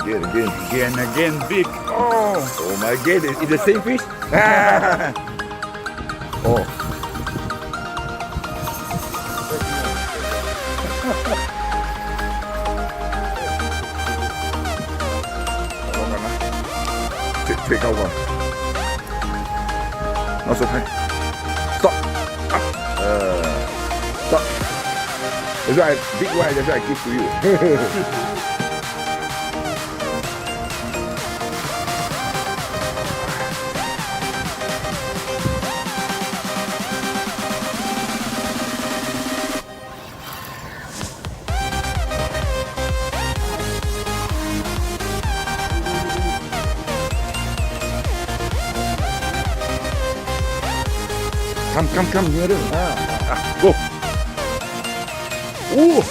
Again, big. Oh my god, is the same fish? Oh. Take out one. Not so high. Stop. Up. Stop. That's why big one. That's why I give to you. Come nearer. Go. Ooh.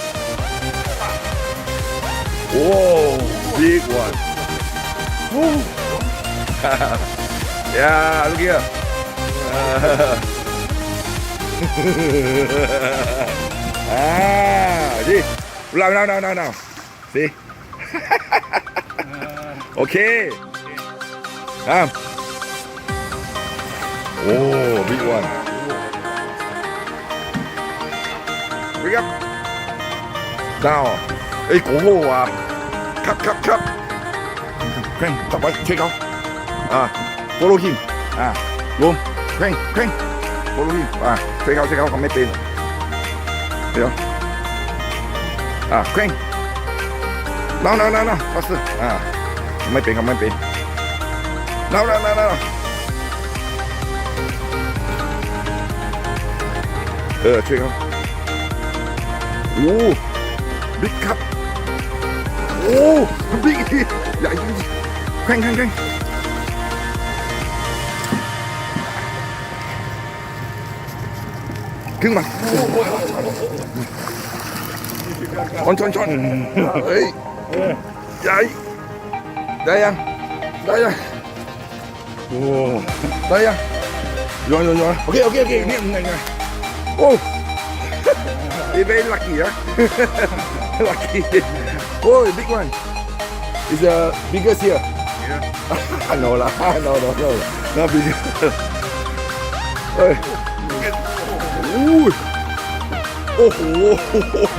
Whoa, big one. Woo. Yeah, look here. See. Now. See. Okay. Oh, big one. Bring up. Down. Ê, cổ hô à. Cut. Crank, tập ấy, check out. Follow him. Boom. Crank. Follow him. Check out, không mấy tên. Thấy không? Crank. No. Faster. Không mấy tên. No. Check out. Ooh, big cup. Oh, big. Dạ, khoanh. Cưng mà. Chọn. Ấy. Đấy. Đây à. Oh, đây à. Rồi. Okay. Niệm này. Oh. You're very lucky, huh? Lucky. Oh, big one. Is the biggest here? Yeah. No. Not big. Hey. Oh,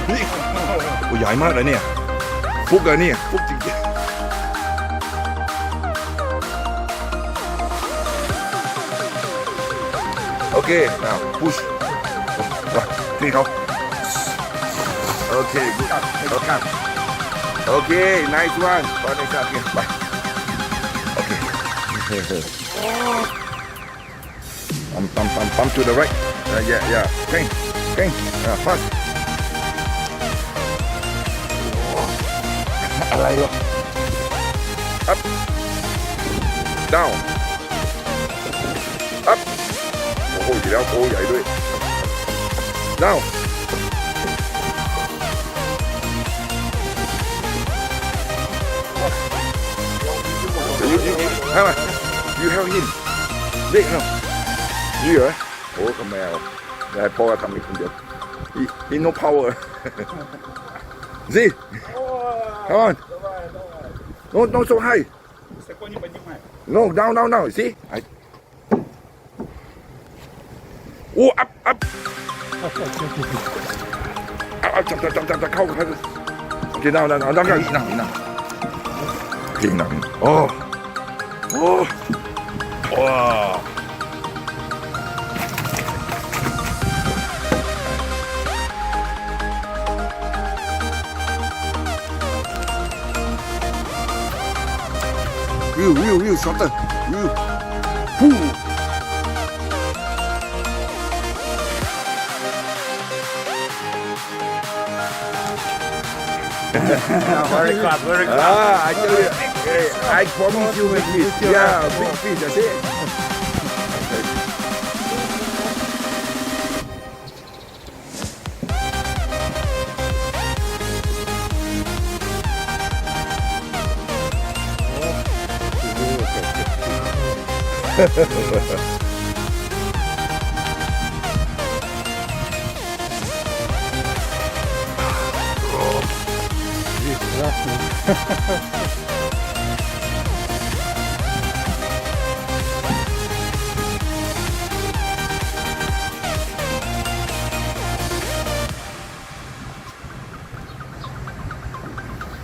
big. โอ้ใหญ่มากเลยเนี่ยฟุกเลยเนี่ยฟุกจริงๆ Okay, now push. Clean out. Okay, good. Okay, nice one. Next up here. Bye. Okay. Pump to the right. Yeah. Crank. Fast. อะไรหรอ Up. Down. Up. โอ้โหอยู่แล้วโอ้ใหญ่ด้วย Down. You have him. Big không? You hả? Ủa con mèo. Đây, Paul thằng mình không được. He no power. Z. Come on. No so high. No, down. See? Oh, up. Up, chậm. Không. Okay, nào. Okay, nào. Oh. Wow. Real shorter. Real. Very good. I tell you, I promise you with fish. Yeah, big fish, that's it.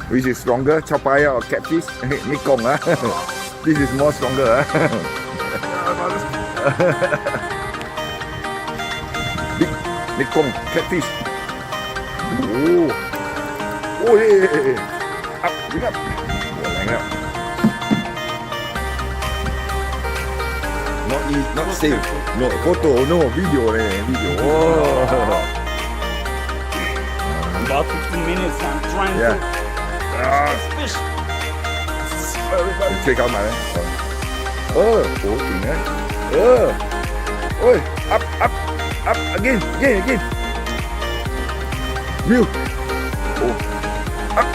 Which is stronger, chapaya or catfish? Mekong, huh? This is more stronger, huh? Big Mekong catfish. Oh, oh yeah. Up, bring up. Bring up. Not safe. No photo, no video, video. Oh. About 15 minutes. I'm trying to catch fish. Check out my. Oh, thing, oh, up, again. View. Oh, up.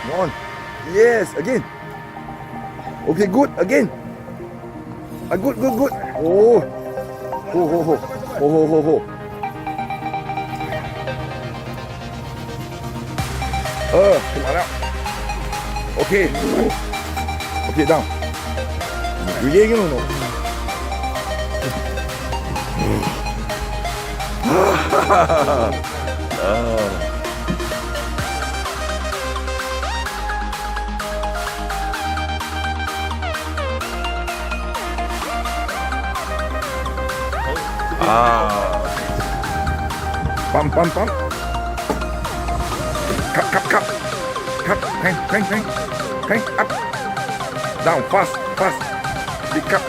Come on. Yes, again. Okay, good, again. Good. Oh. Ho. Come on out. Okay. Okay, down. You ain't gonna know. Pump. Cup. Hang. Up. Down. Fast. Big cup.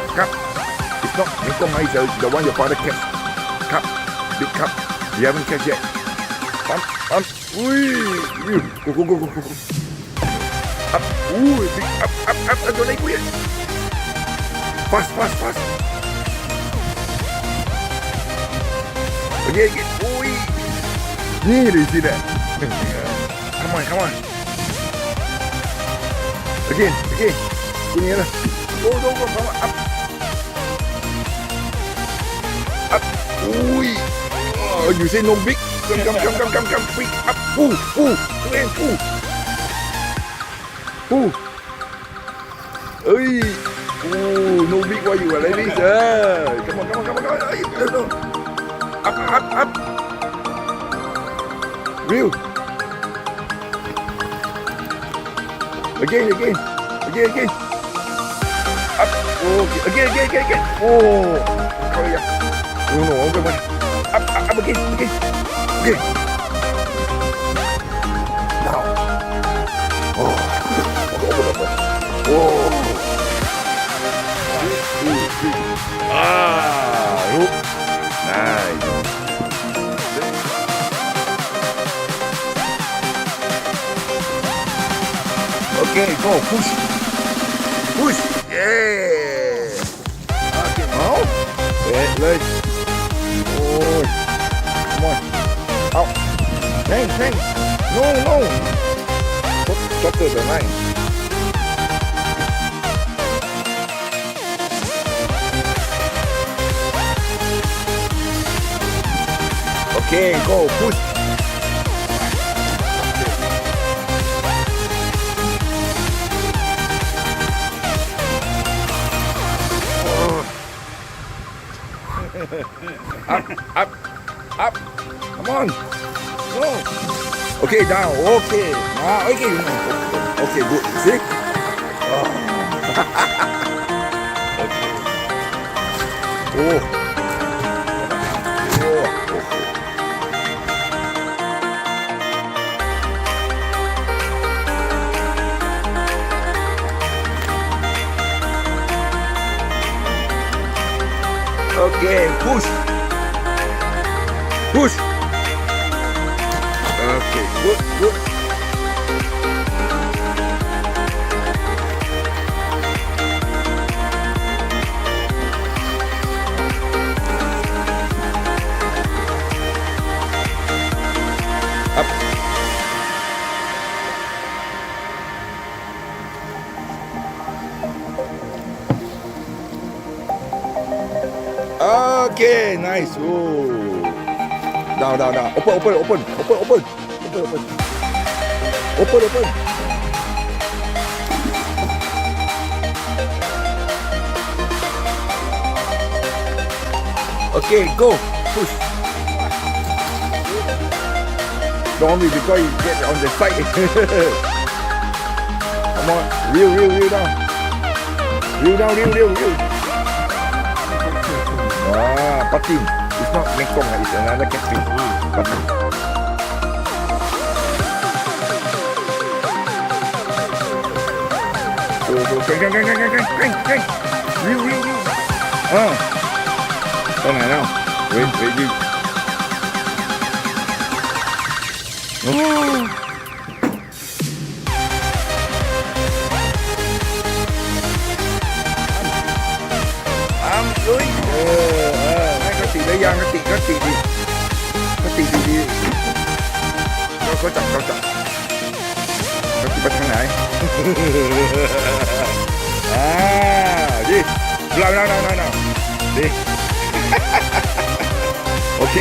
It's not Mekong, it's the one your father catch. Cup. Big cup. You haven't catch yet. Pump. Go. Up. Big up. Don't make weird. Fast. Again. You see that? Come on. Again. Punya lah. Go. Come on. Up. Oh, you say no big. Come. Quick. Up. Pull. No big. Why you are like this? Come on. No. Up. Real. Again. Up. Okay. Again. Oh yeah. No. Okay. Up again. Okay. Now. Oh. Look. Nice. Okay, go, push. Yeah. Okay, now. Leg. Oh. Come on. Out. Hang. No. Shorter the line. Okay, go, push. Up. Come on. Go. Okay, down. Okay. Okay, good. See? Oh. Okay. Okay, push. Okay, good. Up. Okay, nice. Oh. Down. Open. Okay, go. Push. stormy because you get on the side. Come on, reel down. Reel down. Patin. It's not Mekong, it's another catfish. Patin. Go, crank. Reel. Turn now. Wait. Oh. Ui. Có tỉ đây Giang, có tỉ đi. Có chậm. Có tỉ bắt thằng này. Đi. Nào. Đi. Ok.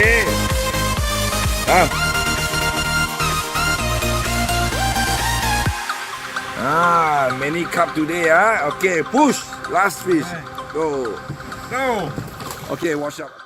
Many carp today, Okay, push. Last fish. Go. Okay, wash up.